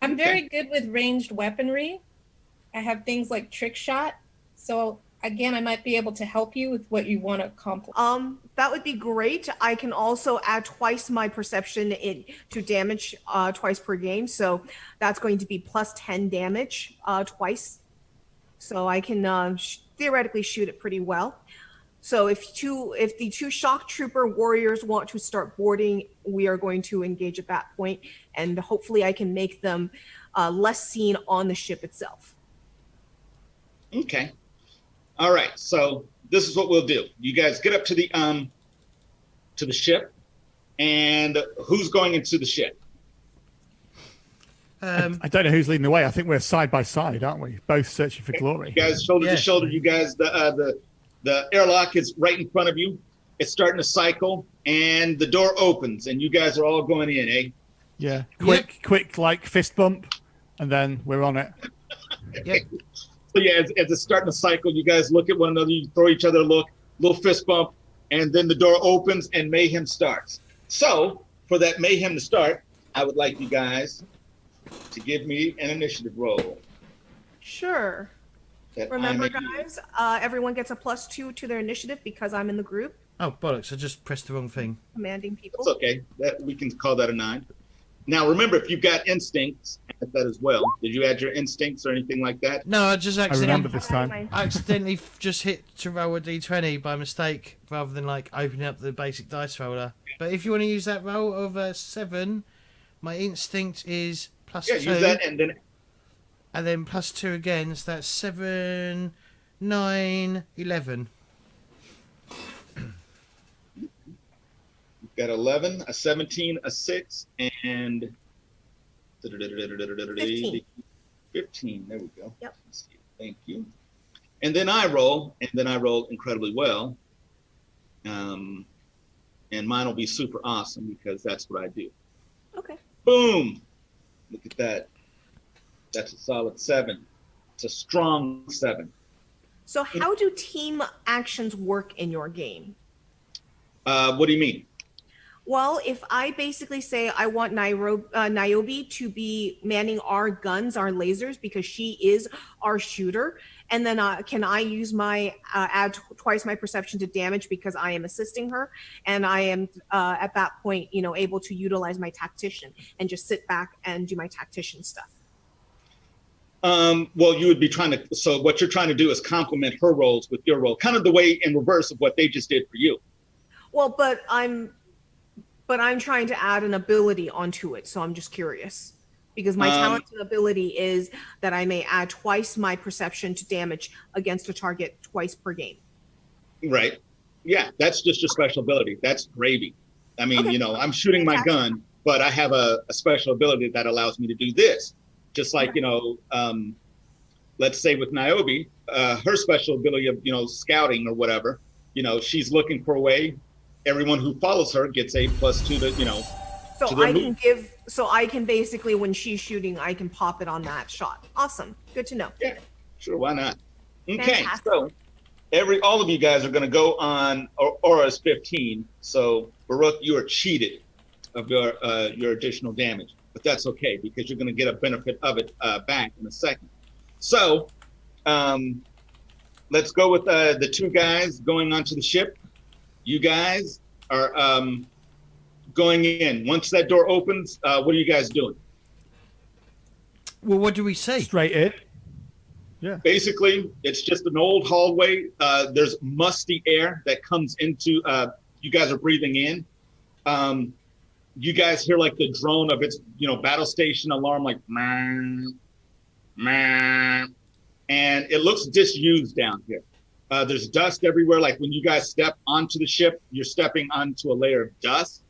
I'm Okay. very good with ranged weaponry. I have things like trick shot. So again, I might be able to help you with what you want to accomplish. That would be great. I can also add twice my perception to damage twice per game. So that's going to be plus 10 damage twice. So I can theoretically shoot it pretty well. So if the two shock trooper warriors want to start boarding, we are going to engage at that point, and hopefully I can make them less seen on the ship itself. Okay. All right. So this is what we'll do. You guys get up to the ship, and who's going into the ship? I don't know who's leading the way. I think we're side by side, aren't we? Both searching for glory. You guys, shoulder to shoulder. You guys, the airlock is right in front of you. It's starting to cycle, and the door opens, and you guys are all going in, eh? Yeah. Quick, like fist bump, and then we're on it. Yep. So yeah, as it's starting to cycle, you guys look at one another, you throw each other a look, little fist bump, and then the door opens and mayhem starts. So for that mayhem to start, I would like you guys to give me an initiative roll. Sure. Remember, guys, everyone gets a +2 to their initiative because I'm in the group. Oh, bollocks, I just pressed the wrong thing. Commanding people. It's okay. We can call that a 9. Now, remember, if you've got instincts, add that as well. Did you add your instincts or anything like that? No, I just accidentally... I remember this time. I accidentally just hit to roll a d20 by mistake rather than, like, opening up the basic dice roller. But if you want to use that roll of a 7, my instinct is +2. Yeah, use that and then... And then +2 again, so that's 7, 9, 11. You've got 11, a 17, a 6, and 15. 15. There we go. Yep. Thank you. And then I roll, incredibly well. And mine will be super awesome because that's what I do. Okay. Boom! Look at that. That's a solid 7. It's a strong 7. So how do team actions work in your game? What do you mean? Well, if I basically say I want Niobe to be manning our guns, our lasers, because she is our shooter, and then can I use my add twice my perception to damage because I am assisting her, and I am at that point, able to utilize my tactician and just sit back and do my tactician stuff. Well, you would be so what you're trying to do is complement her roles with your role, kind of the way in reverse of what they just did for you. Well, but I'm trying to add an ability onto it, so I'm just curious. Because my talent and ability is that I may add twice my perception to damage against a target twice per game. Right. Yeah, that's just your special ability. That's gravy. I mean, okay. I'm shooting my gun, but I have a special ability that allows me to do this. Just like, let's say with Niobe, her special ability of, scouting or whatever, she's looking for a way. Everyone who follows her gets a +2 to, So I can basically, when she's shooting, I can pop it on that shot. Awesome. Good to know. Yeah, sure. Why not? Okay. Fantastic. So all of you guys are going to go on Aura's 15. So Baruch, you are cheated of your additional damage. But that's okay because you're going to get a benefit of it back in a second. So let's go with the two guys going onto the ship. You guys are going in. Once that door opens, what are you guys doing? Well, what do we see? Straight in. Yeah. Basically, it's just an old hallway. There's musty air that comes into, you guys are breathing in. You guys hear like the drone of its, battle station alarm, like, meh, meh, and it looks disused down here. There's dust everywhere. Like when you guys step onto the ship, you're stepping onto a layer of dust.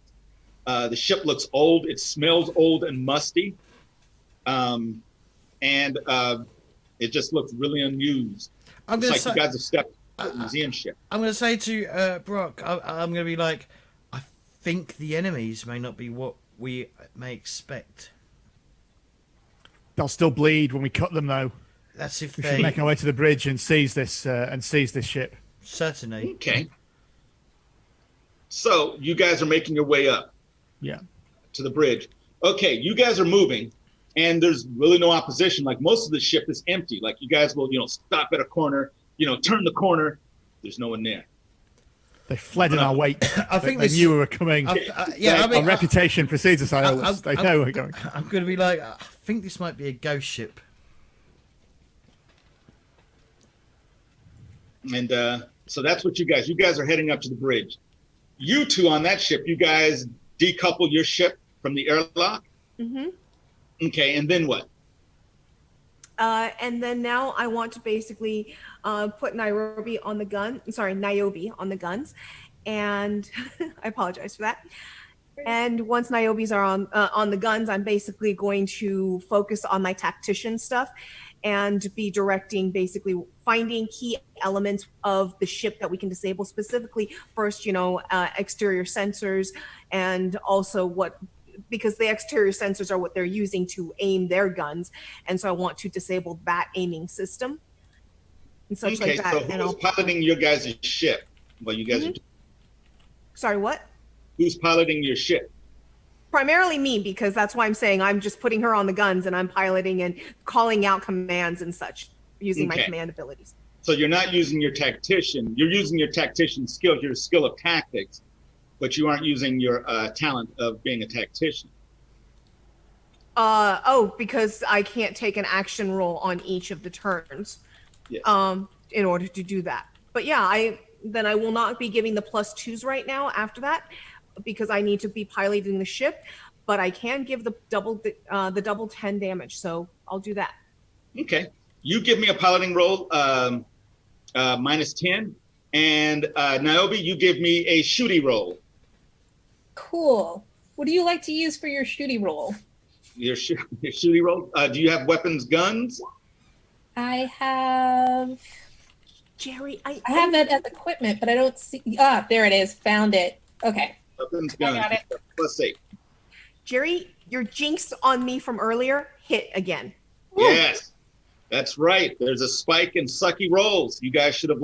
The ship looks old. It smells old and musty. And it just looks really unused. It's like you guys have stepped on a museum ship. I'm going to say to Brock, I'm going to be like, I think the enemies may not be what we may expect. They'll still bleed when we cut them, though. That's if we they should make our way to the bridge and seize this ship. Certainly. Okay. So you guys are making your way up. Yeah. To the bridge. Okay, you guys are moving, and there's really no opposition. Like most of the ship is empty. Like you guys will, stop at a corner, turn the corner. There's no one there. They fled in our wake. I think they this- knew we were coming. Yeah, I mean, Our reputation precedes us, Iolus. They know we're going. I'm going to be like, I think this might be a ghost ship. And so that's what you guys are heading up to the bridge. You two on that ship, you guys decouple your ship from the airlock. Mm-hmm. Okay, and then what? And then now I want to basically put Niobe on the guns, and I apologize for that. And once Niobe's are on the guns, I'm basically going to focus on my tactician stuff and be directing, basically finding key elements of the ship that we can disable. Specifically, first, exterior sensors, and also because the exterior sensors are what they're using to aim their guns, and so I want to disable that aiming system and such like that. So And who's piloting your guys' ship? Well, you guys are. Sorry, what? Who's piloting your ship? Primarily me, because that's why I'm saying I'm just putting her on the guns and I'm piloting and calling out commands and such using my command abilities. So you're not using your tactician. You're using your tactician skills, your skill of tactics, but you aren't using your talent of being a tactician. Because I can't take an action roll on each of the turns. Yes. In order to do that. But yeah, I will not be giving the +2s right now after that, because I need to be piloting the ship, but I can give the double 10 damage, so I'll do that. Okay. You give me a piloting roll, -10, and Niobe, you give me a shooty roll. Cool. What do you like to use for your shooty roll? Your shooty roll. Do you have weapons, guns? I have Jerry, I that as equipment, but I don't see. Ah, there it is. Found it. Okay. Weapons, I guns. got it. +8. Jerry, your jinx on me from earlier hit again. Yes, that's right. There's a spike in sucky rolls. You guys should have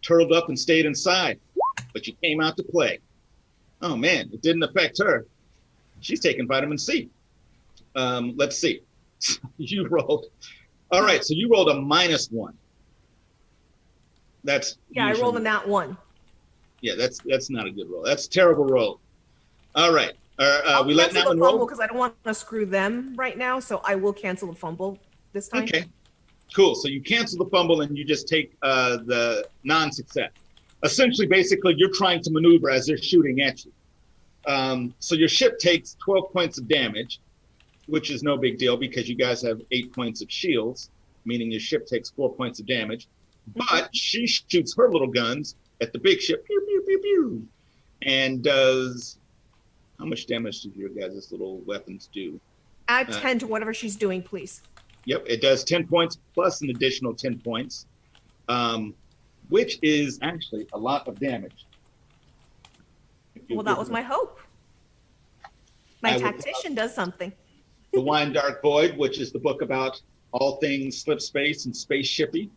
turtled up and stayed inside, but you came out to play. Oh man, it didn't affect her. She's taking vitamin C. Let's see. You rolled. All right, so you rolled a -1. That's Yeah, usually, I rolled a nat 1. Yeah, that's not a good roll. That's a terrible roll. All right. We let that cancel one the fumble roll. because I don't want to screw them right now, so I will cancel the fumble this time. Okay, cool. So you cancel the fumble and you just take the non-success. Essentially, basically, you're trying to maneuver as they're shooting at you. So your ship takes 12 points of damage, which is no big deal because you guys have 8 points of shields, meaning your ship takes 4 points of damage. But she shoots her little guns at the big ship, pew, pew, pew, pew, and does... How much damage do your guys' little weapons do? Add 10 to whatever she's doing, please. Yep, it does 10 points plus an additional 10 points, which is actually a lot of damage. Well, that was my hope. My I would- tactician does something. The Wine Dark Void, which is the book about all things slip space and space shipping.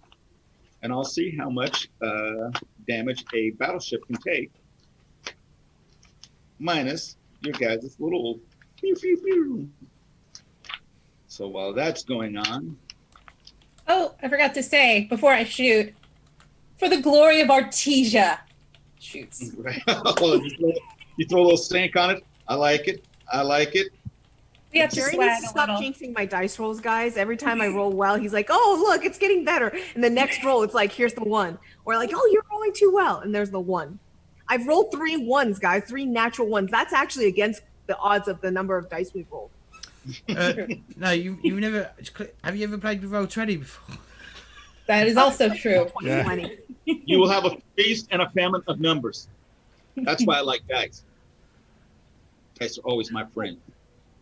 And I'll see how much damage a battleship can take, minus your guys' little pew, pew, pew. So while that's going on, Oh, I forgot to say before I shoot, for the glory of Artesia, shoots. right? you throw a little stank on it. I like it. I like it. We have to Jerry swag needs to a stop little. jinxing my dice rolls, guys. Every time I roll well, he's like, "Oh, look, it's getting better." And the next roll, it's like, "Here's the 1." Or like, "Oh, you're rolling too well," and there's the 1. I've rolled 3 1s, guys. 3 natural 1s. That's actually against the odds of the number of dice we've rolled. No, you've never. Have you ever played with Roll20 before? That is also true. 2020. You will have a feast and a famine of numbers. That's why I like dice. Dice are always my friend.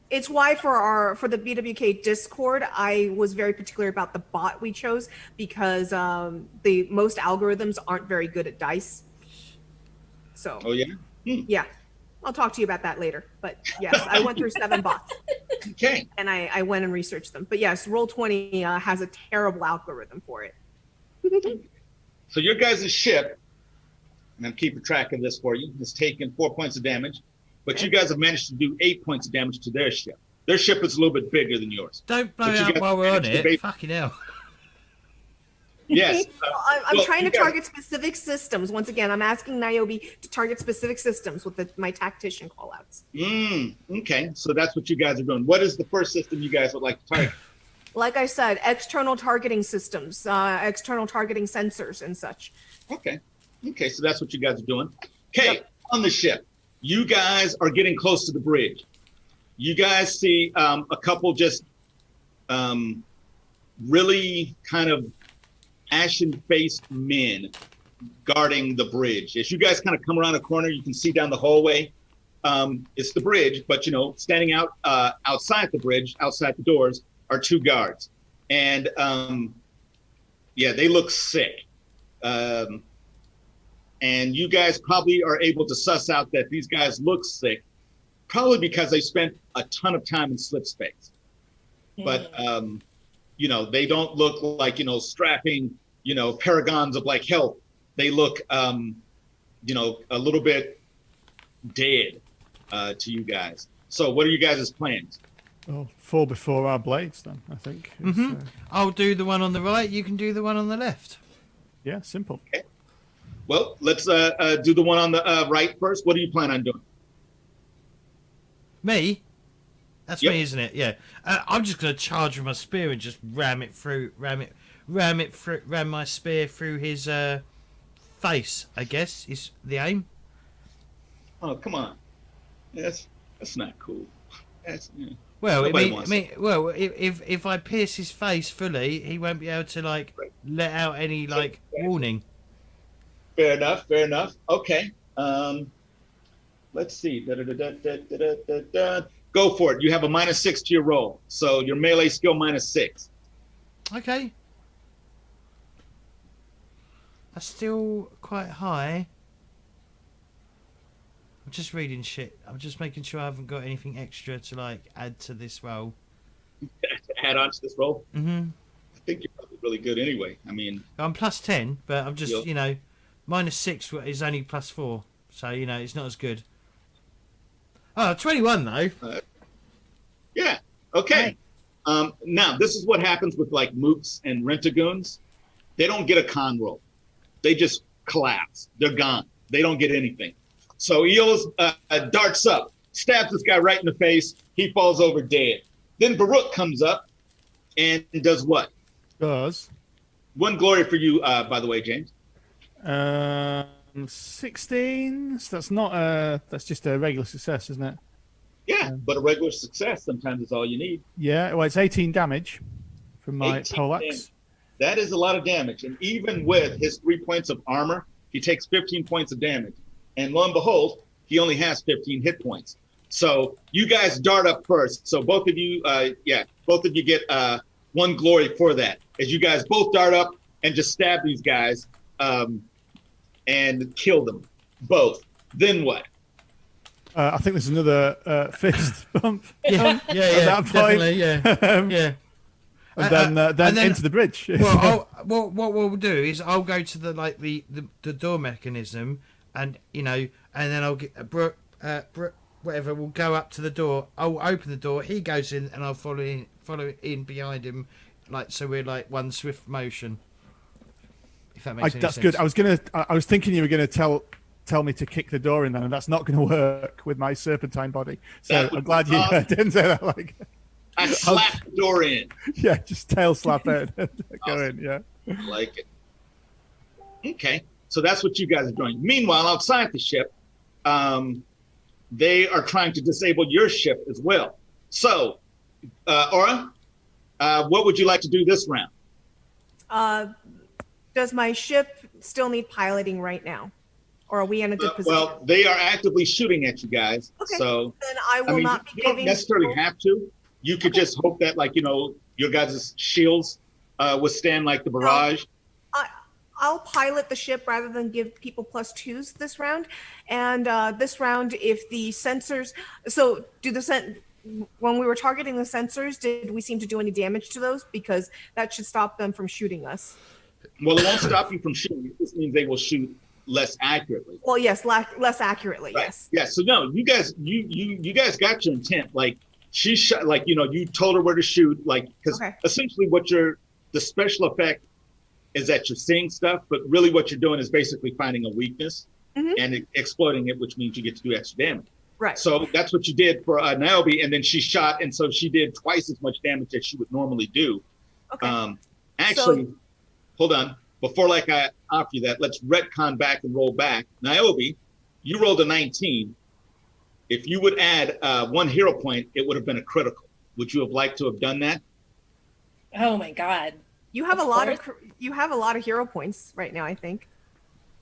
It's why for the BWK Discord, I was very particular about the bot we chose because the most algorithms aren't very good at dice. So Oh yeah. yeah, I'll talk to you about that later. But yes, I went through 7 bots Okay. and I went and researched them. But yes, Roll20 has a terrible algorithm for it. So your guys' ship, and I'm keeping track of this for you, has taken 4 points of damage, but you guys have managed to do 8 points of damage to their ship. Their ship is a little bit bigger than yours. Don't blow But it you up got while we're on the it. bait- Fucking hell. Yes. I'm well, trying you to guys- target specific systems. Once again, I'm asking Niobe to target specific systems with my tactician callouts. Okay, so that's what you guys are doing. What is the first system you guys would like to target? Like I said, external targeting systems, external targeting sensors and such. Okay, so that's what you guys are doing. Okay, Yep. on the ship, you guys are getting close to the bridge. You guys see a couple just really kind of ashen-faced men guarding the bridge. As you guys kind of come around a corner, you can see down the hallway. It's the bridge, but standing out outside the bridge, outside the doors, are two guards, and they look sick. And you guys probably are able to suss out that these guys look sick, probably because they spent a ton of time in slip space. But they don't look like strapping paragons of like health. They look a little bit dead to you guys. So what are you guys' plans? Well, fall before our blades, then, I think. I'll do the one on the right. You can do the one on the left. Yeah, simple. Well, let's do the one on the right first. What do you plan on doing? Me? That's Yep. me, isn't it? Yeah. I'm just gonna charge with my spear and just ram my spear through his face. I guess is the aim. Oh, come on. That's not cool. Well, Nobody wants if I pierce his face fully, he won't be able to let out any warning. Fair enough. Okay. Let's see. Go for it. You have a -6 to your roll, so your melee skill -6. Okay. That's still quite high. I'm just reading shit. I'm just making sure I haven't got anything extra to add to this roll. Add on to this roll. Mm-hmm. I think you're probably really good anyway. I mean, I'm +10, but I'm just Yep. -6 is only +4, so it's not as good. Oh, 21 though. yeah. Okay. Now this is what happens with mooks and rentagoons. They don't get a con roll. They just collapse. They're gone. They don't get anything. So Eels darts up, stabs this guy right in the face. He falls over dead. Then Baruch comes up and does what? Does 1 glory for you, by the way, James. 16. So that's just a regular success, isn't it? Yeah, but a regular success sometimes is all you need. Yeah. Well, it's 18 damage from my 18 poleaxe. damage. That is a lot of damage. And even with his 3 points of armor, he takes 15 points of damage. And lo and behold, he only has 15 hit points. So you guys dart up first. So both of you get 1 glory for that. As you guys both dart up and just stab these guys and kill them both. Then what? I think there's another fist bump. Yeah, that point. definitely, yeah, yeah. And then into the bridge. Well, what we'll do is I'll go to the door mechanism, and and then I'll get whatever. We'll go up to the door. I'll open the door. He goes in, and I'll follow in behind him, so we're one swift motion. If that makes any That's sense. good. I was thinking you were gonna tell me to kick the door in then, and that's not going to work with my serpentine body. So That would I'm glad you be didn't say that. I slap the door in. Yeah, just tail slap it. Go in. Yeah. I like it. Okay, so that's what you guys are doing. Meanwhile, outside the ship, they are trying to disable your ship as well. So, Aura, what would you like to do this round? Does my ship still need piloting right now? Or are we in a good position? Well, they are actively shooting at you guys. Okay. So, Then I will not be you don't giving necessarily people- have to. You could just hope that, your guys' shields withstand the barrage. I'll pilot the ship rather than give people +2s this round. And this round, if the sensors, when we were targeting the sensors, did we seem to do any damage to those? Because that should stop them from shooting us. Well, it won't stop you from shooting. This means they will shoot less accurately. Well, yes, less accurately, Right. yes. Yeah. So no, you guys got your intent. she shot, like, you told her where to shoot, like, because Okay. essentially the special effect is that you're seeing stuff, but really what you're doing is basically finding a weakness Mhm. and exploiting it, which means you get to do extra damage. Right. So that's what you did for Niobe, and then she shot, and so she did twice as much damage as she would normally do. Okay. Actually, hold on. Before I offer you that, let's retcon back and roll back. Niobe, you rolled a 19. If you would add 1 hero point, it would have been a critical. Would you have liked to have done that? Oh my God. You have Of a lot course. you have a lot of hero points right now, I think.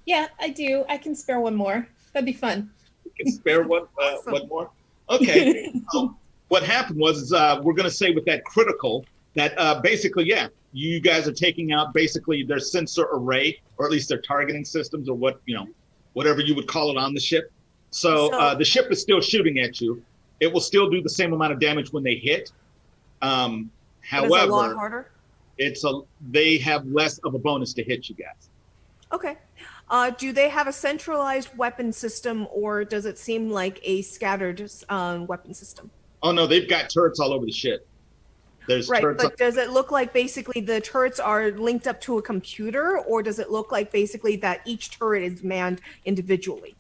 Yeah, I do. I can spare one more. That'd be fun. You can spare one more. Okay. So what happened was we're going to say with that critical that basically, yeah, you guys are taking out basically their sensor array, or at least their targeting systems, or whatever you would call it on the ship. So the ship is still shooting at you. It will still do the same amount of damage when they hit. But it's a lot However, harder. they have less of a bonus to hit you guys. Okay. Do they have a centralized weapon system, or does it seem like a scattered weapon system? Oh no, they've got turrets all over the ship. There's Right, turrets. but does it look like basically the turrets are linked up to a computer, or does it look like basically that each turret is manned individually?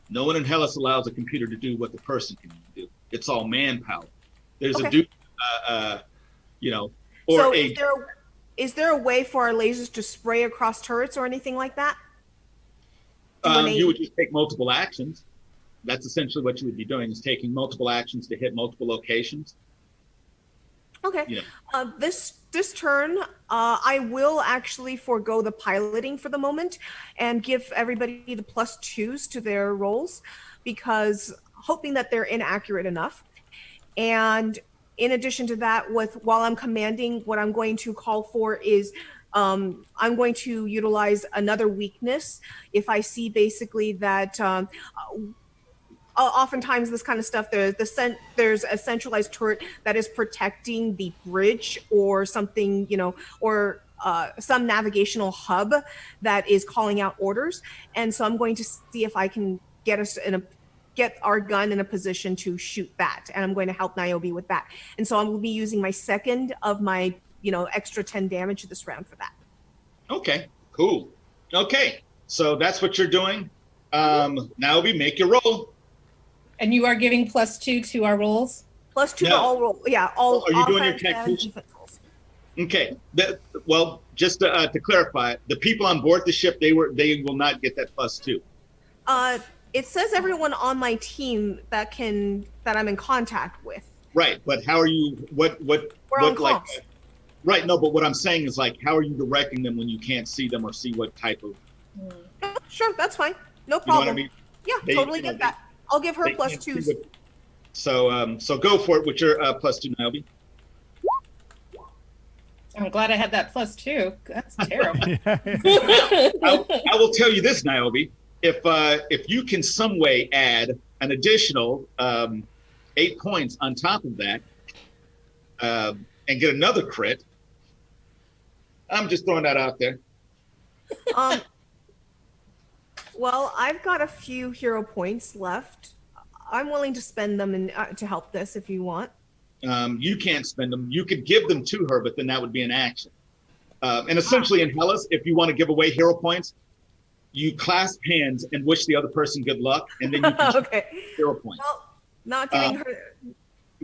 No one in Hellas allows a computer to do what the person can do. It's all manpower. There's Okay. a dude, or So a. is there a way for our lasers to spray across turrets or anything like that? When they- You would just take multiple actions. That's essentially what you would be doing, is taking multiple actions to hit multiple locations. Okay. Yeah. This turn, I will actually forego the piloting for the moment and give everybody the +2s to their rolls, because hoping that they're inaccurate enough. And in addition to that, while I'm commanding, what I'm going to call for is I'm going to utilize another weakness if I see basically that. Oftentimes this kind of stuff, there's a centralized turret that is protecting the bridge or something, or some navigational hub that is calling out orders. And so I'm going to see if I can get our gun in a position to shoot that, and I'm going to help Niobe with that. And so I will be using my second of my extra 10 damage this round for that. Okay, cool. Okay, so that's what you're doing. Niobe, make your roll. And you are giving +2 to our rolls? +2 to No. all roll. Yeah, all Are you doing your offense and tactician? defense rolls. Okay. Well, just to clarify, the people on board the ship, they will not get that +2. It says everyone on my team that I'm in contact with. Right, but how are you? What We're on comms. Right, no, but what I'm saying is, like, how are you directing them when you can't see them or see what type of? Oh, sure, that's fine. No You know problem. what I mean? Yeah, They- totally you know, get that. I'll give her They can't see +2s. what- So go for it with your +2, Niobe. I'm glad I had that +2. That's terrible. I will tell you this, Niobe. If you can some way add an additional 8 points on top of that, and get another crit, I'm just throwing that out there. Well, I've got a few hero points left. I'm willing to spend them to help this if you want. You can't spend them. You could give them to her, but then that would be an action. And essentially in Hellas, if you want to give away hero points, you clasp hands and wish the other person good luck, and then you can Okay. hero points. Well, not giving her.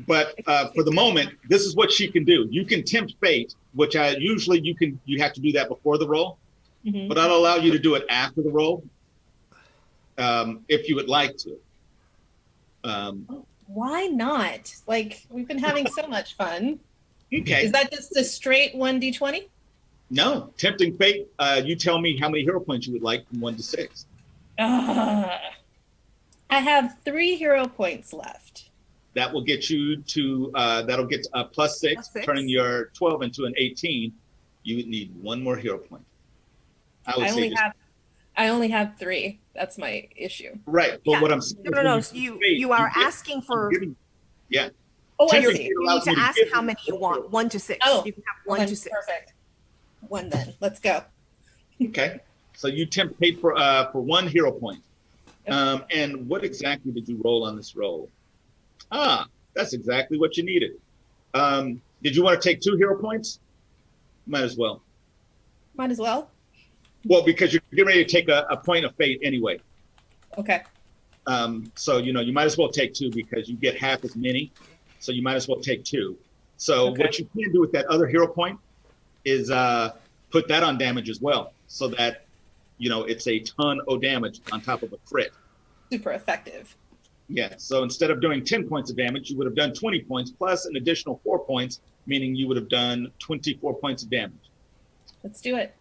But for the moment, this is what she can do. You can tempt fate, which you have to do that before the roll, Mhm. but I'll allow you to do it after the roll, if you would like to. Why not? Like, we've been having so much fun. Okay. Is that just a straight 1d20? No, tempting fate. You tell me how many hero points you would like from 1 to 6. I have 3 hero points left. That will get you to that'll get +6, +6. turning your 12 into an 18. You would need 1 more hero point. I would say I only have 3. That's my issue. right. But Yeah. what I'm saying is No. when So do you fate, you are get- asking for. giving- yeah. Oh, I Tempting see. fate You allows need me to ask give how you- many you want. 1 to 6. Oh, You can have Well, 1 then, to 6. Perfect. 1 then. Let's go. Okay. So you tempt fate for 1 hero point. And what exactly did you roll on this roll? That's exactly what you needed. Did you want to take 2 hero points? Might as well. Might as well. Well, because you're getting ready to take a point of fate anyway. Okay. So, you know, you might as well take 2 because you get half as many. So you might as well take 2. So Okay. what you can do with that other hero point is put that on damage as well. So that, you know, it's a ton of damage on top of a crit. Super effective. Yeah. So instead of doing 10 points of damage, you would have done 20 points plus an additional 4 points, meaning you would have done 24 points of damage. Let's do it.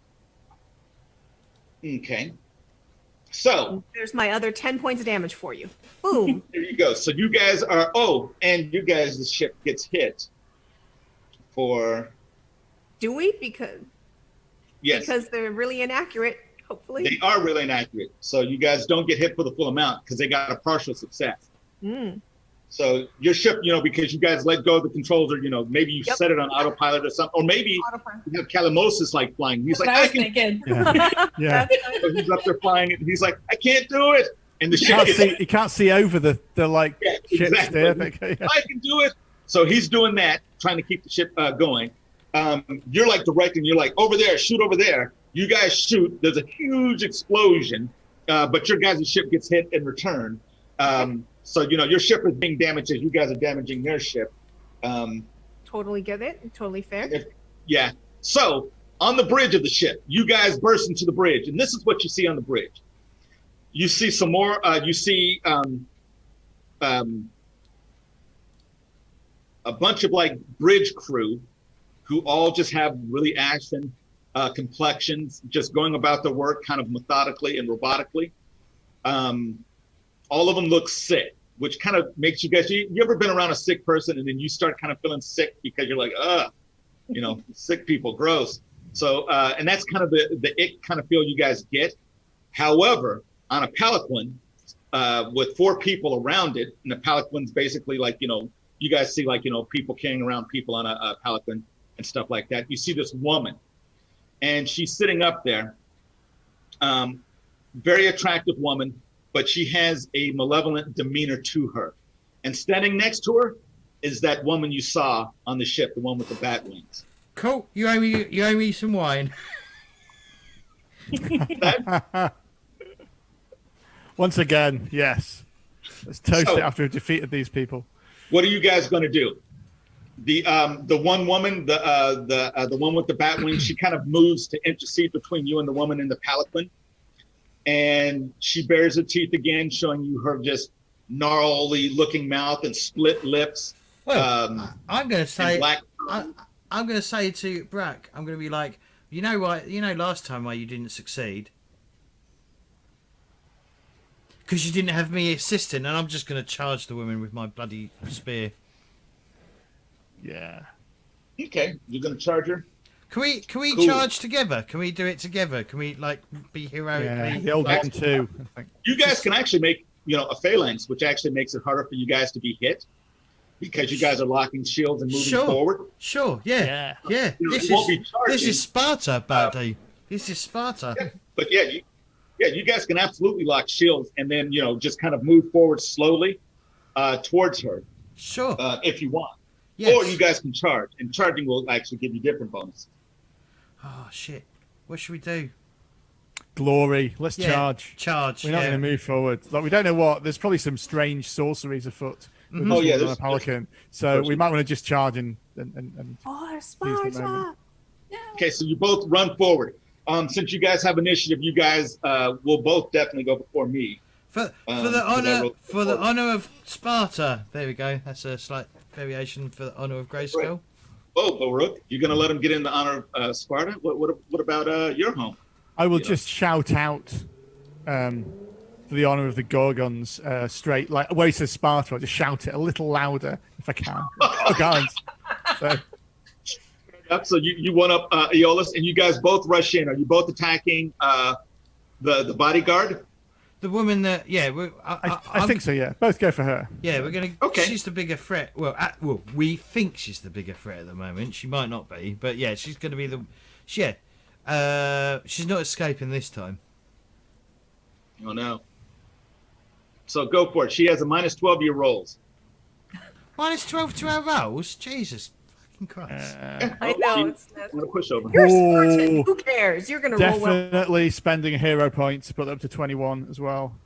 Okay. So There's my other 10 points of damage for you. Boom. there you go. So you guys are, and you guys, the ship gets hit for, Do we? Because yes, because they're really inaccurate, hopefully. they are really inaccurate. So you guys don't get hit for the full amount because they got a partial success. Mm. So your ship, you know, because you guys let go of the controls, or, you know, maybe you Yep. set it on autopilot or something, or maybe Autopilot. you have Calimosis like flying. He's That's like, what I I was can. thinking. Yeah. So he's up there flying, and he's like, I can't do it. And the You ship can't gets, see. You can't see over the like Yeah, ship exactly. steer thing. Yeah. I can do it. So he's doing that, trying to keep the ship going. You're like directing. You're like, over there, shoot over there. You guys shoot. There's a huge explosion, but your guys' ship gets hit in return. So, you know, your ship is being damaged as you guys are damaging their ship. Totally get it. Totally fair. Yeah. So on the bridge of the ship, you guys burst into the bridge, and this is what you see on the bridge. You see some more. You see a bunch of like bridge crew who all just have really ashen complexions, just going about their work kind of methodically and robotically. All of them look sick, which kind of makes you guys, you ever been around a sick person and then you start kind of feeling sick because you're like, you know, sick people, gross. So, and that's kind of the ick kind of feel you guys get. However, on a palanquin, with 4 people around it, and the palanquin's basically like, you know, you guys see like, you know, people carrying around people on a palanquin and stuff like that. You see this woman, and she's sitting up there, very attractive woman, but she has a malevolent demeanor to her. And standing next to her is that woman you saw on the ship, the one with the bat wings. Cool. You owe me some wine. Once again, yes. Let's toast So- it after we've defeated these people. What are you guys going to do? The one woman, the one with the bat wings, she kind of moves to intercede between you and the woman in the palanquin, and she bares her teeth again, showing you her just gnarly looking mouth and split lips. Well, I'm gonna And say, black. I'm gonna say to Brack, I'm gonna be like, you know why? You know, last time why you didn't succeed. Because you didn't have me assisting, and I'm just going to charge the woman with my bloody spear. Yeah. Okay, you're going to charge her. Can we Cool. charge together? Can we do it together? Can we like be Yeah. heroically? The old one too. I think. You guys can actually make, you know, a phalanx, which actually makes it harder for you guys to be hit because you guys are locking shields and moving Sure. forward. Sure. Yeah. Yeah. You know, This you won't be is charging. Sparta, buddy. This is Sparta. But yeah, you guys can absolutely lock shields and then, you know, just kind of move forward slowly towards her Sure. if you want. Yes. Or you guys can charge, and charging will actually give you different bonuses. Oh shit. What should we do? Glory. Let's Yeah, charge. Charge. We're not yeah. going to move forward. Like we don't know what. There's probably some strange sorceries afoot. With Mhm. this Oh, yeah, woman on there's- a pelican. So we might want to just charge and Oh, moment. Sparta! Okay, so you both run forward. Since you guys have initiative, you guys will both definitely go before me. For the 'cause I honor wrote for the before. honor of Sparta. There we go. That's a slight variation for the honor of Grayskull. Oh, Baruch, you're going to let him get in the honor of Sparta? What about your home? I will You know. just shout out for the honor of the Gorgons straight, like where he says Sparta. I'll just shout it a little louder if I can. Gorgons. So, Yep, so you one up Aeolus, and you guys both rush in. Are you both attacking the bodyguard? The woman that I think so. Yeah, both go for her. Yeah, we're gonna. Okay. She's the bigger threat. Well, we think she's the bigger threat at the moment. She might not be, but yeah, she's gonna be the. She's not escaping this time. Oh no. So go for it. She has a -12 year rolls. Minus 12 to our rolls? Jesus fucking Christ. I know. It's I'm gonna push over. You're a Ooh. Spartan. Who cares? You're gonna roll well. Definitely spending a hero point to put up to 21 as well.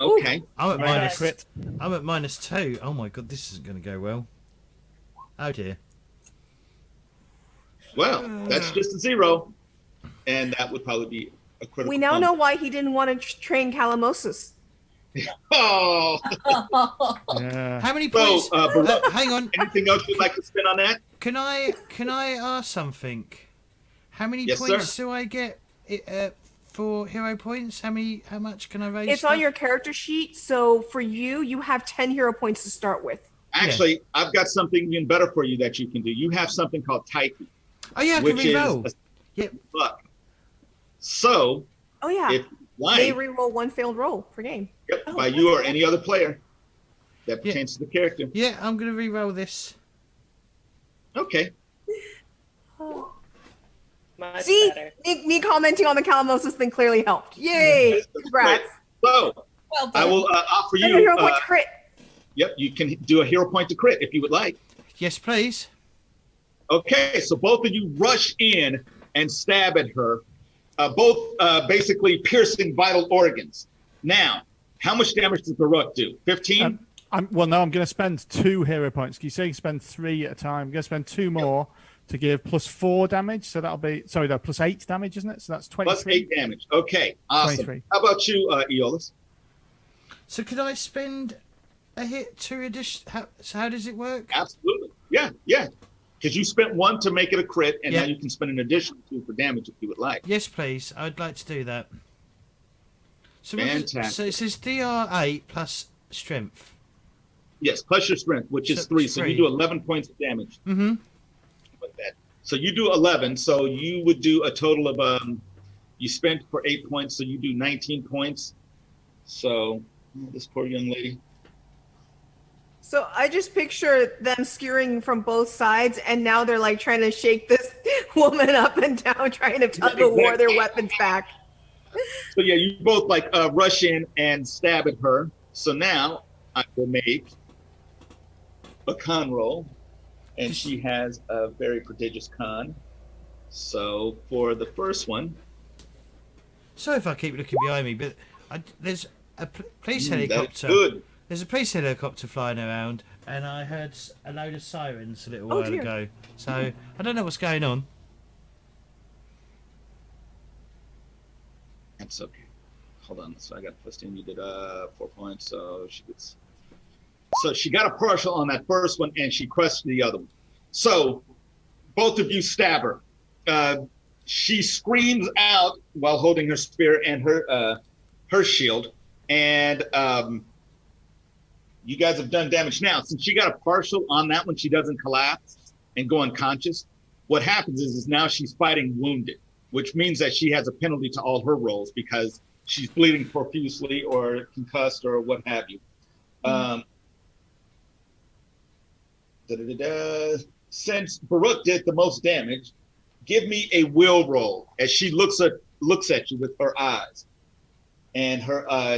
Okay. I'm at Make that a minus. crit. I'm at -2. Oh my god, this isn't going to go well. Oh dear. Well, that's just a 0, and that would probably be a critical. We now know why he didn't want to train Calamosus. Oh. Yeah. How many So, points? Baruch, Hang on. anything else you'd like to spend on that? Can I ask something? How many Yes, points sir. do I get for hero points? How much can I raise? It's on your character sheet, so for you, you have 10 hero points to start with. Actually, I've got something even better for you that you can do. You have something called Tyche, Oh yeah, I can which is reroll. a Yep. luck. So, Oh yeah, if they like, reroll 1 failed roll per game. yep, Oh, by you or any other player that Yeah. pertains to the character. Yeah, I'm gonna reroll this. Okay. Much See, better. me commenting on the Calamosus thing clearly helped. Yay! Congrats. So, Well I done. will offer Another you. hero point to crit. Yep, you can do a hero point to crit if you would like. Yes, please. Okay, so both of you rush in and stab at her, both basically piercing vital organs. Now, how much damage does Baruch do? 15? Well, no, I'm going to spend 2 hero points. You say you spend 3 at a time. I'm going to spend 2 more to give +4 damage. So that'll be, sorry, no, +8 damage, isn't it? So that's 23. Plus 8 damage. Okay, awesome. 23. How about you, Aeolus? So could I spend a hit to addition? How does it work? Absolutely. Yeah. Because you spent 1 to make it a crit, and Yeah. now you can spend an additional 2 for damage if you would like. Yes, please. I'd like to do that. So, Fantastic. So it says DR8 plus strength. Yes, plus your strength, which is So 3. So 3. you do 11 points of damage Mm-hmm. with that. So you do 11. So you would do a total of, you spent for 8 points, so you do 19 points. So this poor young lady. So I just picture them skewering from both sides, and now they're like trying to shake this woman up and down, trying to tug of war their weapons back. So yeah, you both like rush in and stab at her. So now I will make a con roll, and she has a very prodigious con. So for the first one, Sorry if I keep looking behind me, but there's a police that's helicopter. good. There's a police helicopter flying around, and I heard a load of sirens a little while dear. ago. So I don't know what's going on. That's okay. Hold on. So I got +10. You did 4 points. So she got a partial on that first one, and she crushed the other one. So both of you stab her. She screams out while holding her spear and her shield, and you guys have done damage. Now, since she got a partial on that one, she doesn't collapse and go unconscious. What happens is now she's fighting wounded, which means that she has a penalty to all her rolls because she's bleeding profusely or concussed or what have you. Since Baruch did the most damage, give me a will roll as she looks at you with her eyes. And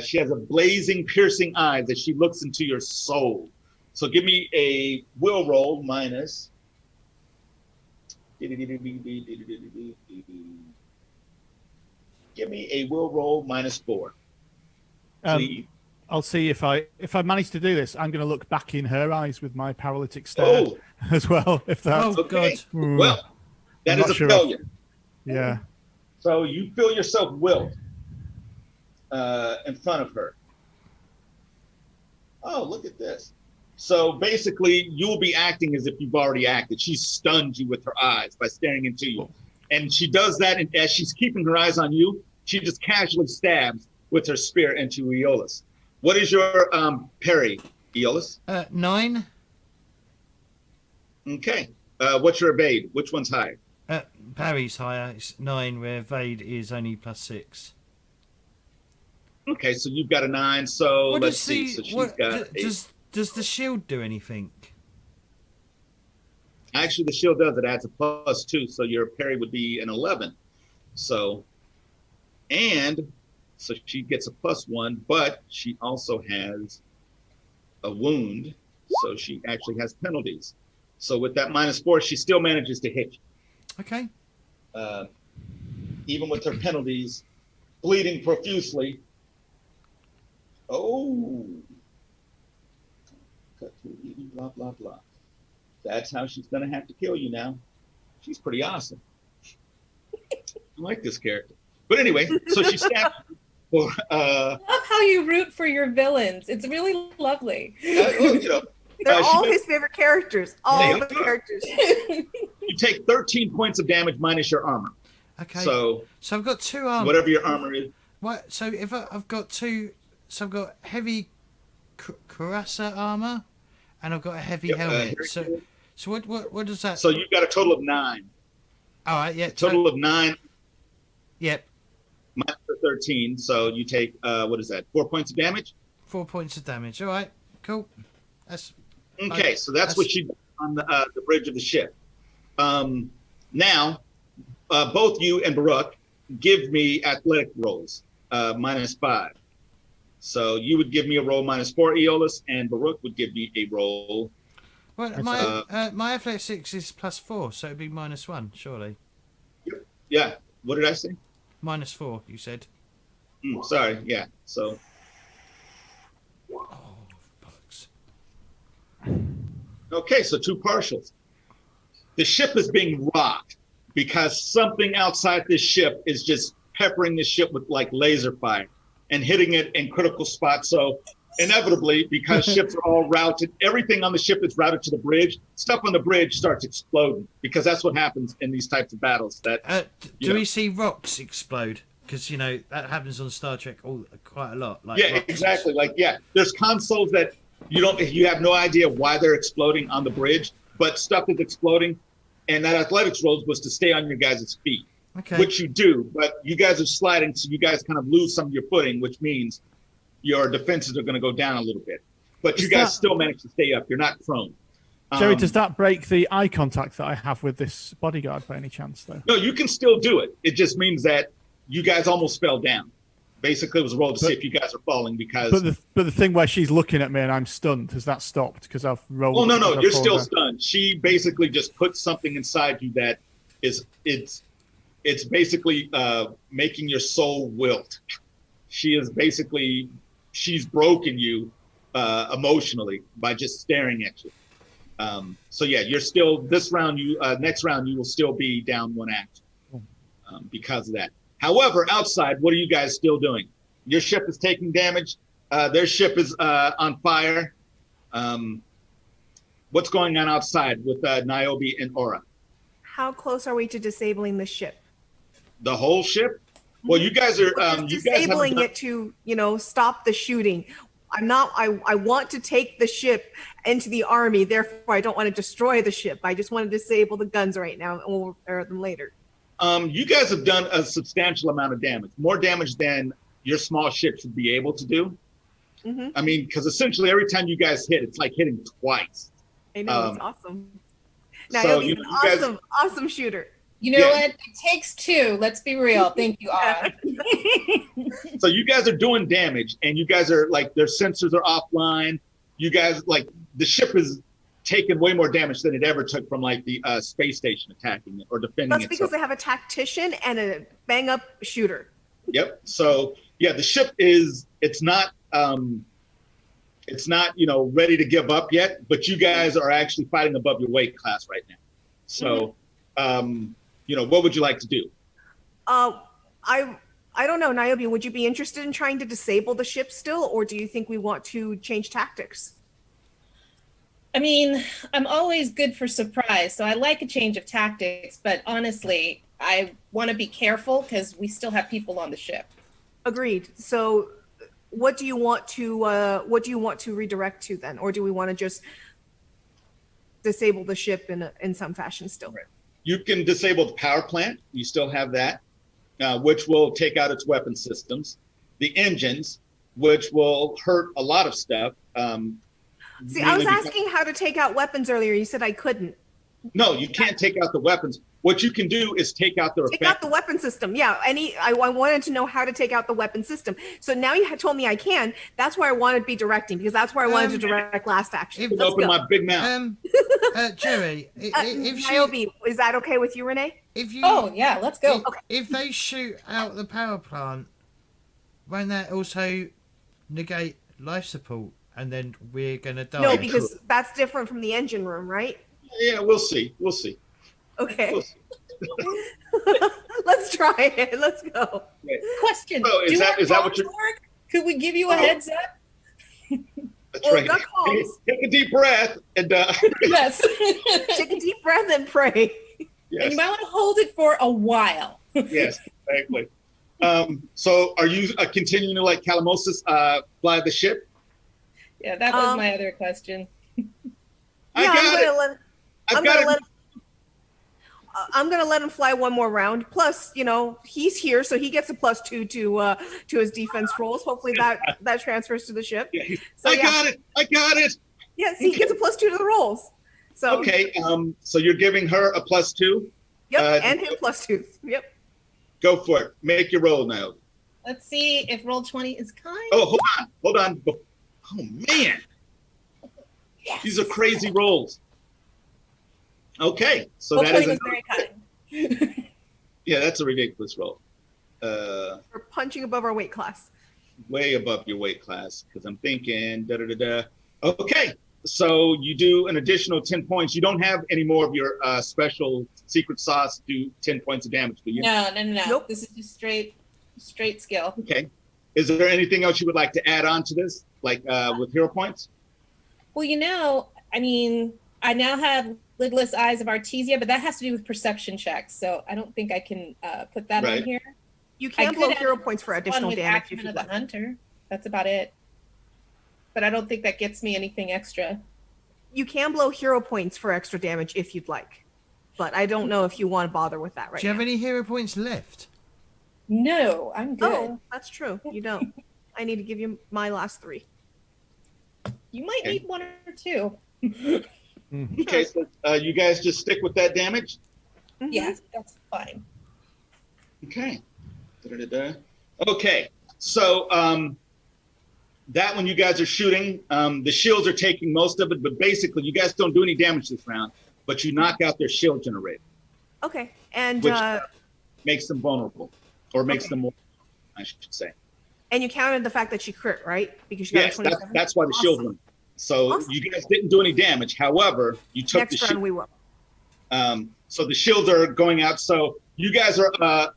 she has a blazing, piercing eyes as she looks into your soul. So give me a will roll minus. Give me a will roll -4. Please. I'll see if I manage to do this. I'm going to look back in her eyes with my paralytic stare as well. If that, Oh Okay. God! Well, that I'm is not a sure failure. yeah. So you feel yourself wilt in front of her. Oh, look at this. So basically, you'll be acting as if you've already acted. She stunned you with her eyes by staring into you. And she does that, and as she's keeping her eyes on you, she just casually stabs with her spear into Aeolus. What is your parry, Aeolus? 9. Okay. What's your evade? Which one's higher? Parry's higher. It's 9, where evade is only +6. Okay, so you've got a 9. So What let's does see. the So she's what, got does the shield do anything? Actually, the shield does. It adds a +2, so your parry would be an 11. So she gets a +1, but she also has a wound. So she actually has penalties. So with that -4, she still manages to hit you. Okay. Even with her penalties, bleeding profusely. Oh. Cut through eating, blah, blah, blah. That's how she's going to have to kill you now. She's pretty awesome. I like this character. But anyway, so she stabs you. I love how you root for your villains. It's really lovely. They're all his favorite characters. All the characters. You take 13 points of damage minus your armor. Okay. So I've got 2 armor. whatever your armor is. What? So if I've got 2, so I've got heavy cuirass armor, and I've got a heavy helmet. So what does that? So you've got a total of 9. All right. Yeah. Total of 9. Yep. Minus the 13. So you take what is that? 4 points of damage. 4 points of damage. All right. Cool. That's okay. So that's what she did on the bridge of the ship. Now, both you and Baruch give me athletic rolls, -5. So you would give me a roll -4, Aeolus, and Baruch would give me a roll. Well, my athletics is +4, so it'd be -1, surely. Yeah. What did I say? -4, you said. Sorry. Yeah. So. Oh, bollocks. Okay. So 2 partials. The ship is being rocked because something outside this ship is just peppering the ship with like laser fire and hitting it in critical spots. So inevitably, because ships are all routed, everything on the ship is routed to the bridge. Stuff on the bridge starts exploding because that's what happens in these types of battles. That do we see rocks explode? Because that happens on Star Trek quite a lot. Like yeah, exactly. There's consoles that you have no idea why they're exploding on the bridge, but stuff is exploding, and that athletics roll was to stay on your guys' feet, which you do, but you guys are sliding, so you guys kind of lose some of your footing, which means your defenses are going to go down a little bit. But you guys still manage to stay up. You're not prone. Jerry, does that break the eye contact that I have with this bodyguard by any chance, though? No, you can still do it. It just means that you guys almost fell down. Basically, it was a roll to see if you guys are falling because. But the thing where she's looking at me and I'm stunned, has that stopped because I've rolled? Oh no, you're still stunned. She basically just put something inside you that it's basically making your soul wilt. She's broken you emotionally by just staring at you. So yeah, you're still this round. Next round you will still be down 1 action because of that. However, outside, what are you guys still doing? Your ship is taking damage. Their ship is on fire. What's going on outside with Niobe and Aura? How close are we to disabling the ship? The whole ship? Well, you guys are disabling it to, stop the shooting. I want to take the ship into the army. Therefore, I don't want to destroy the ship. I just want to disable the guns right now, and we'll repair them later. You guys have done a substantial amount of damage, more damage than your small ship should be able to do. Mm-hmm. I mean, because essentially every time you guys hit, it's like hitting twice. I know, it's awesome. Now, so he's an awesome shooter. You know what? It takes 2. Let's be real. Thank you, Aura. So you guys are doing damage, and you guys are their sensors are offline. You guys the ship is taking way more damage than it ever took from the space station attacking it or defending it. That's because they have a tactician and a bang up shooter. Yep. So yeah, the ship it's not ready to give up yet, but you guys are actually fighting above your weight class right now. So what would you like to do? I don't know, Niobe, would you be interested in trying to disable the ship still, or do you think we want to change tactics? I mean, I'm always good for surprise, so I like a change of tactics, but honestly, I want to be careful because we still have people on the ship. Agreed. So what do you want to redirect to then, or do we want to just disable the ship in some fashion still? Right. You can disable the power plant. You still have that, which will take out its weapon systems. The engines, which will hurt a lot of stuff. See, I was asking how to take out weapons earlier. You said I couldn't. No, you can't take out the weapons. What you can do is take out their Take out effect. the weapon system. Yeah, I wanted to know how to take out the weapon system. So now you had told me I can. That's where I wanted to be directing, because that's where I wanted to direct last action. Let's Open go. my big mouth. Jerry, if she, Niobe, is that okay with you, Renee? if you, Oh yeah, let's go. if they shoot out the power plant, won't that also negate life support, and then we're gonna die? No, because that's different from the engine room, right? Yeah, we'll see. We'll see. Okay. We'll see. Let's try it. Let's go. Question: So is that what comms you're? work? Could we give you a Oh. heads up? That's Well, right. duck calls. Take a deep breath and Yes. Take a deep breath and pray. And yes, you might want to hold it for a while. yes, exactly. So are you continuing to let Calamosis fly the ship? Yeah, that was my other question. I got it. I'm gonna let him fly one more round. Plus, he's here, so he gets a +2 to his defense rolls. Hopefully that transfers to the ship. Yeah, So, I got it. I got it. Yes, he gets a +2 to the rolls. So Okay. So you're giving her a +2. Yep, and him +2. Yep. Go for it. Make your roll now. Let's see if roll 20 is kind. Oh, hold on. Oh man, Yes. these are crazy rolls. Okay, so Roll that 20 is was very kind. yeah, that's a ridiculous roll. We're punching above our weight class. Way above your weight class because I'm thinking da da da da. Okay, so you do an additional 10 points. You don't have any more of your special secret sauce do 10 points of damage, do you? No. Nope. This is just straight skill. Okay. Is there anything else you would like to add on to this, like with hero points? Well, I mean, I now have lidless eyes of Artesia, but that has to do with perception checks. So I don't think I can put that Right. on here. You I can could blow add hero points for One additional with damage if acumen you of the like. hunter. That's about it. But I don't think that gets me anything extra. You can blow hero points for extra damage if you'd like, but I don't know if you want to bother with that right Do you have now. any hero points left? No, I'm good. Oh, that's true. You don't. I need to give you my last 3. You might Okay. need 1 or 2. Okay, so you guys just stick with that damage. Mhm. Yes, that's fine. Okay. Da-da-da-da. Okay, so that when you guys are shooting, the shields are taking most of it, but basically you guys don't do any damage this round, but you knock out their shield generator, Okay, and which makes them vulnerable, or makes Okay. them more, I should say. you counted the fact that she crit, right? Because she got Yes, a 27. that's why the shield Awesome. went. So Awesome. you guys didn't do any damage. However, you took Next the round shield. we will. So the shields are going out. So you guys are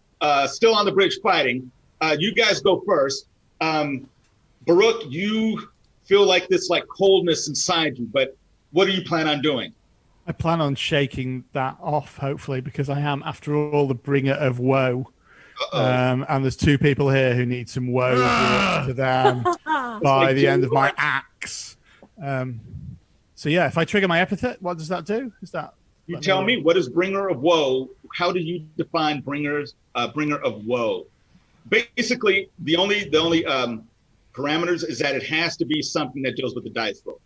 still on the bridge fighting. You guys go first. Baruch, you feel like this like coldness inside you, but what do you plan on doing? I plan on shaking that off, hopefully, because I am, after all, the bringer of woe. And there's 2 people here who need some woe brought to them by like the end Jimmy of my White. axe. So yeah, if I trigger my epithet, what does that do? Is that You tell me, what is bringer of woe? How do you define bringer of woe? Basically, the only parameters is that it has to be something that deals with the dice roll.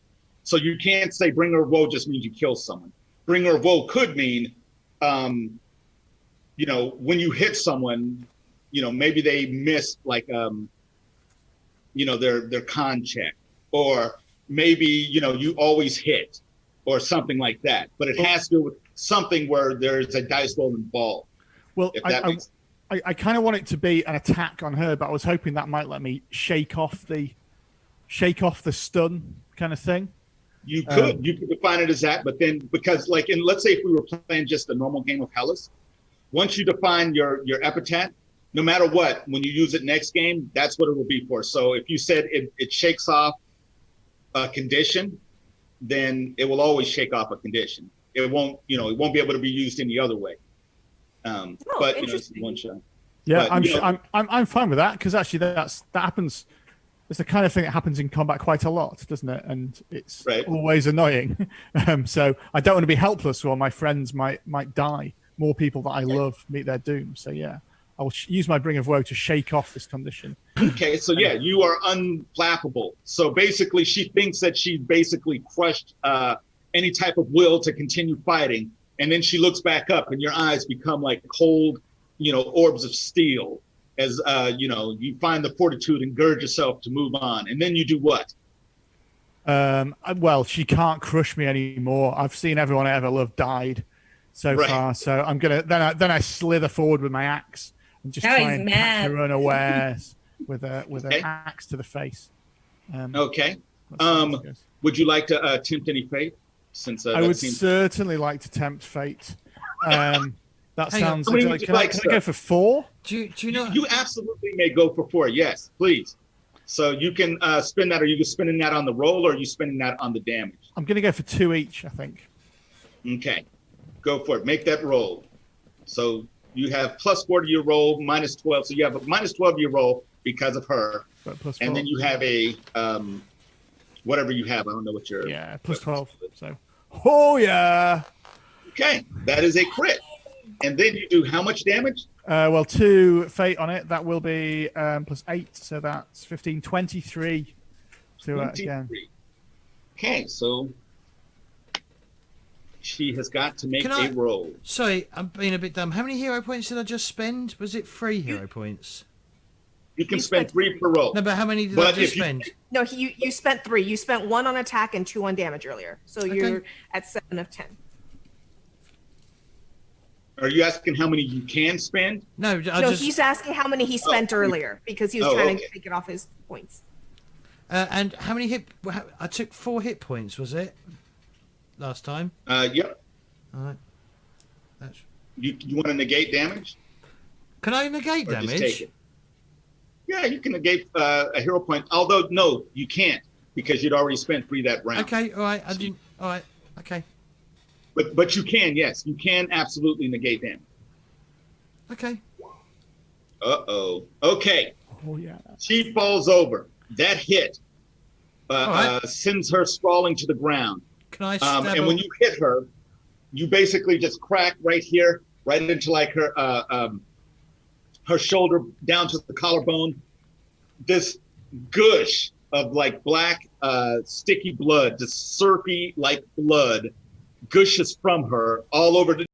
So you can't say bringer of woe just means you kill someone. Bringer of woe could mean, when you hit someone, maybe they missed like, their con check, or maybe, you always hit, or something like that. But it has to do with something where there's a dice roll involved. Well, If that makes I kind of want it to be an attack on her, but I was hoping that might let me shake off the stun kind of thing. You could define it as that, but then because let's say if we were playing just a normal game of Hellas, once you define your epithet, no matter what, when you use it next game, that's what it will be for. So if you said it shakes off a condition, then it will always shake off a condition. It won't be able to be used any other way. But it's interesting. one shot. Yeah, But, I'm fine with that, because actually that happens. It's the kind of thing that happens in combat quite a lot, doesn't it? And it's Right. always annoying. So I don't want to be helpless, or my friends might die. More people that I love meet their doom. So yeah, I'll use my bring of woe to shake off this condition. Okay, so yeah, you are unflappable. So basically, she thinks that she basically crushed any type of will to continue fighting, and then she looks back up, and your eyes become like cold, orbs of steel. As you find the fortitude and gird yourself to move on, and then you do what? Well, she can't crush me anymore. I've seen everyone I ever loved died so Right. far. So I'm gonna then I slither forward with my axe and just Now try he's and catch mad. her unawares with Okay. an axe to the face. Okay. Let's see how this goes. Would you like to tempt any fate? Since I that would seems certainly like to tempt fate. That Hang on. sounds. How many Can, would you I, like, can I sir? go for 4? Do you know? you absolutely may go for 4. Yes, please. So you can spin that. Are you spending that on the roll, or are you spending that on the damage? I'm going to go for 2 each. I think. Okay, go for it. Make that roll. So you have +4 to your roll, -12. So you have a -12 to your roll because of her, But plus and 4. then you have a whatever you have. I don't know what your plus 12. So. Oh yeah. Okay, that is a crit. And then you do how much damage? Well, 2 fate on it. That will be +8, so that's 15, 23 to again. 23. Okay, so she has got to make Can a I- roll. Sorry, I'm being a bit dumb. How many hero points did I just spend? Was it 3 hero points? You can You spend spent 3 per roll. No, but how many did But I just if you- spend? No, you spent 3. You spent 1 on attack and 2 on damage earlier. So you're at 7 of 10. Are you asking how many you can spend? No, I No, just. he's asking how many he spent earlier because he was Oh, trying okay. to take it off his points. And how many hit? I took 4 hit points. Was it last time? Yep. All right. That's. You want to negate damage? Can I negate Or just take damage? it? Yeah, you can negate a hero point. Although, no, you can't because you'd already spent 3 that round. Okay. All right. I didn't. All right. Okay. But you can, yes. You can absolutely negate damage. Okay. Uh-oh. Okay. Oh yeah. She falls over. That hit Alright. sends her sprawling to the ground. Can I stab And her? when you hit her, you basically just crack right here, right into like her shoulder down to the collarbone. This gush of like black, sticky blood, just syrupy like blood, gushes from her all over the